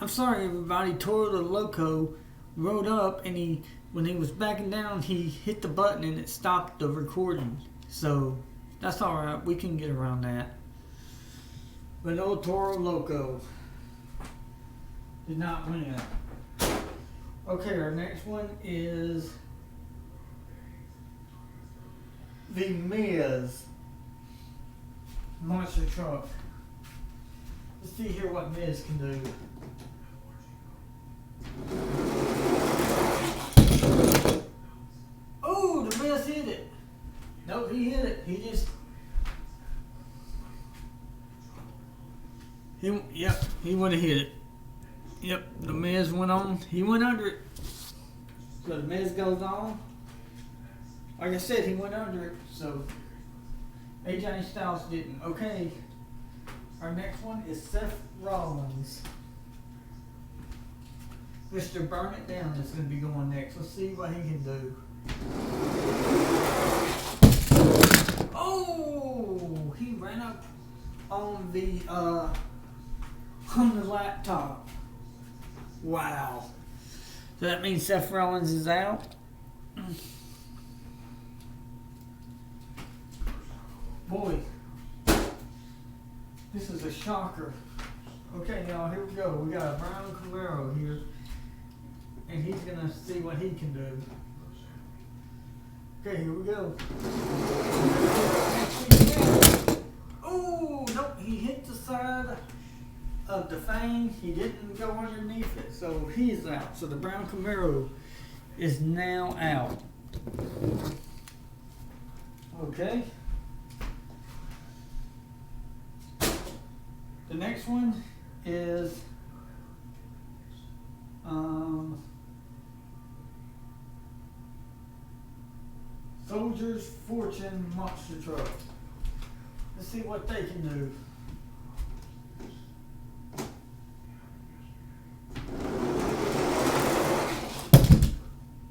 I'm sorry, everybody. Toro the Loco rode up, and when he was backing down, he hit the button and it stopped the recording. So that's all right. We can get around that. But old Toro Loco did not win. Okay, our next one is the Miz monster truck. Let's see here what Miz can do. Oh, the Miz hit it. Nope, he hit it. He would have hit it. Yep, the Miz went on. He went under it. So the Miz goes on. Like I said, he went under it. So AJ Styles didn't. Okay. Our next one is Seth Rollins. Mr. Burn It Down is going to be going next. Let's see what he can do. Oh! He ran up on the laptop. Wow. So that means Seth Rollins is out. Boy, this is a shocker. Okay, y'all, here we go. We got a Brown Camaro here, and he's gonna see what he can do. Okay, here we go. Oh, nope, he hit the side of the thing. He didn't go underneath it, so he's out. So the Brown Camaro is now out. Okay. The next one is Soldier's Fortune monster truck. Let's see what they can do.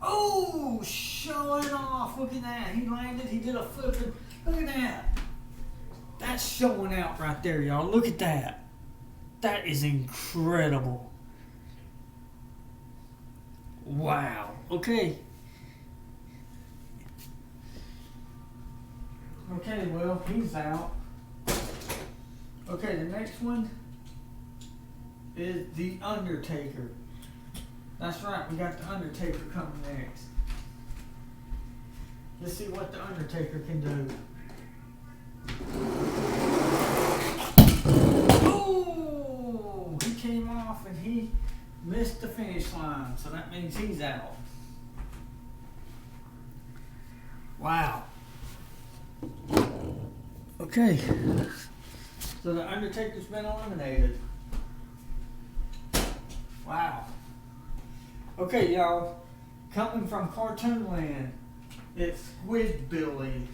Oh, showing off. Look at that. He landed. He did a flipping. Look at that. That's showing out right there, y'all. Look at that. That is incredible. Wow. Okay. Okay, well, he's out. Okay, the next one is The Undertaker. That's right, we got The Undertaker coming next. Let's see what The Undertaker can do. Oh! He came off and he missed the finish line, so that means he's out. Wow. Okay. So the Undertaker's been eliminated. Wow. Okay, y'all. Coming from Cartoon Land, it's Squid Billy.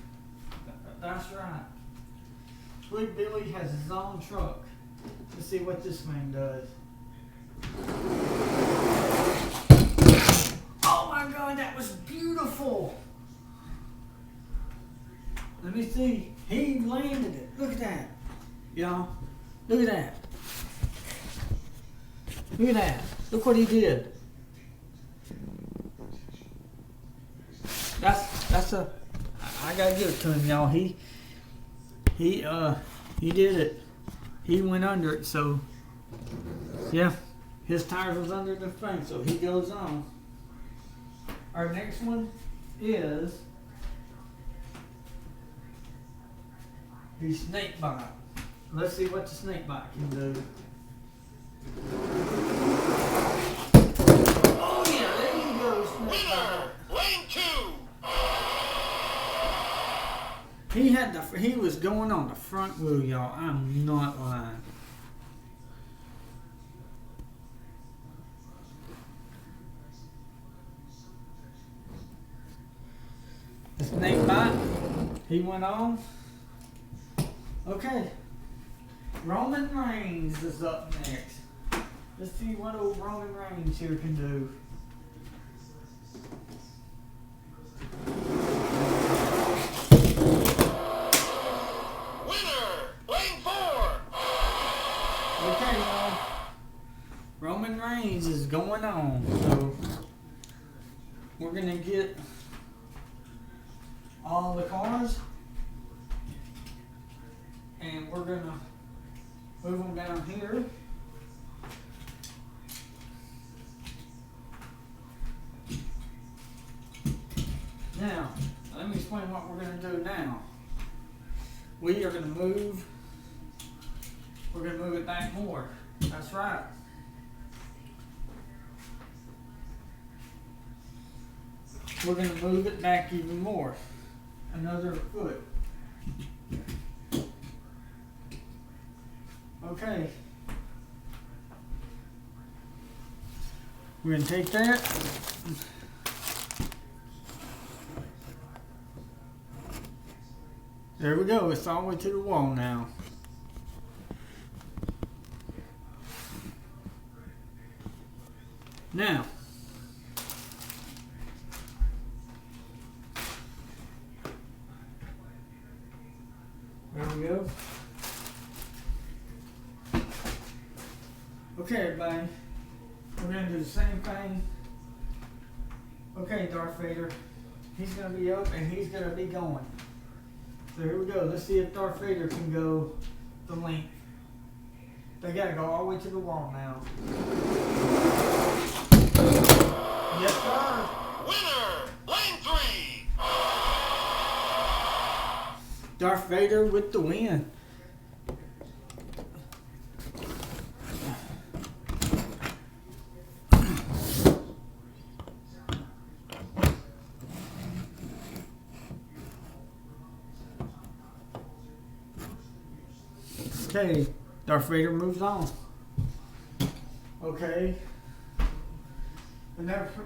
That's right. Squid Billy has his own truck. Let's see what this man does. Oh my God, that was beautiful. Let me see. He landed it. Look at that. Y'all. Look at that. Look at that. Look what he did. I gotta give it to him, y'all. He did it. He went under it, so yeah. His tires was under the thing, so he goes on. Our next one is the snake bite. Let's see what the snake bite can do. Oh yeah, there you go, snake bite. Lane 2. He was going on the front wheel, y'all. I'm not lying. The snake bite. He went on. Okay. Roman Reigns is up next. Let's see what old Roman Reigns here can do. Roman Reigns is going on. So we're gonna get all the cars and we're gonna move them down here. Now, let me explain what we're going to do now. We are going to move, we're going to move it back more. That's right. We're going to move it back even more. Another foot. Okay. We're going to take that. There we go. It's all the way to the wall now. Now, there we go. Okay, everybody. We're going to do the same thing. Okay, Darth Vader. He's going to be up and he's going to be going. So here we go. Let's see if Darth Vader can go the length. They got to go all the way to the wall now. Yes, sir. Winner, lane 3. Darth Vader with the win. Okay, Darth Vader moves on. Okay. The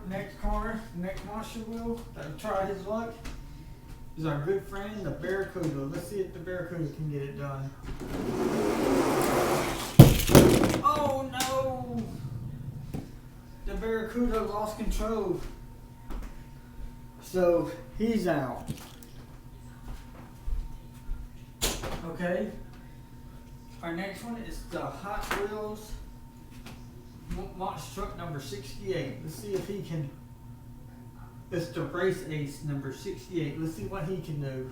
next car, next monster wheel that'll try his luck is our good friend, the Barracuda. Let's see if the Barracuda can get it done. Oh no! The Barracuda lost control. So he's out. Okay. Our next one is the Hot Wheels monster truck number 68. Let's see if he can. It's the race ace number 68. Let's see what he can do.